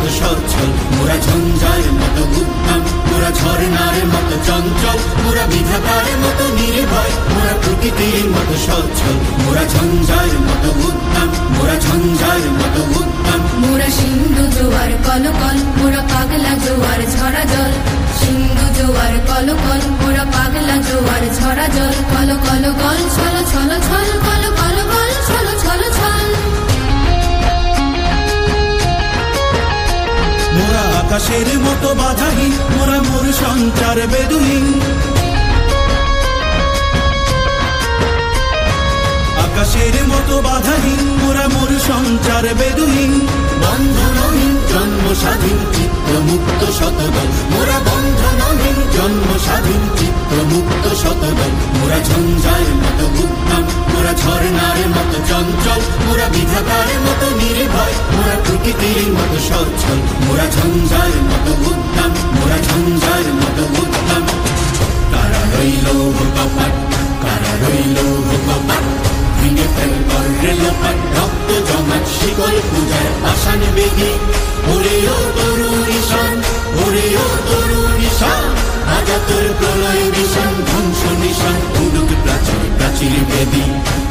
মতো সচ্ছল, মোরা ঝঞ্ঝার মতো উদ্যম, মোরা ঝর্ণার মতো চঞ্চল, মোরা বিধাতার মতো নির্ভয়, মোরা প্রকৃতির মতো সচ্ছল, মোরা ঝঞ্ঝার মতো উদ্যম, মোরা ঝঞ্ঝার মতো উদ্যম। মোরা সিন্ধু জোয়ার কলকল, মোরা পাগলা জোয়ার ঝরা জল, সিন্ধু জোয়ার কলকল, মোরা পাগলা জোয়ার ঝরা জল, কল কল গল ছল ছল ছল, কল কল গল ছল ছল ছল। মোরা আকাশের মতো বাধাহীন, মোরা মোর সঞ্চার বেদুহীন, আকাশের মতো বাধাহীন, মোরা মোর সঞ্চার বেদুহীন, বন্ধনহীন জন্ম স্বাধীন চিত্ত মুক্ত শতদল, মোরা বন্ধনহীন জন্ম স্বাধীন চিত্ত মুক্ত শতদল। মোরা ঝঞ্ঝার মতো উদ্যম, মোরা ঝর্ণার মতো চঞ্চল, মোরা বিধাতার মতো নির্ভয়, মোরা প্রকৃতির মতো সচ্ছল, মোরা ঝঞ্ঝার মতো উদ্যম, মোরা ঝঞ্ঝার মতো উদ্যম। কারা রইল কপাট, কারা রইল কপাট, ভেঙে ফেল করে লোপাট, রক্ত জমাট শিকল পূজার পাষাণ বেগে। ওরে ও তরুণ ঈশান, ওরে ও তরুণ ঈশান, আজাতের প্রলয় নিশান, ধ্বংস নিশান, উড়ুক প্রাচীর প্রাচীর বেদী।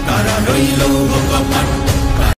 কারা রইল কপাট,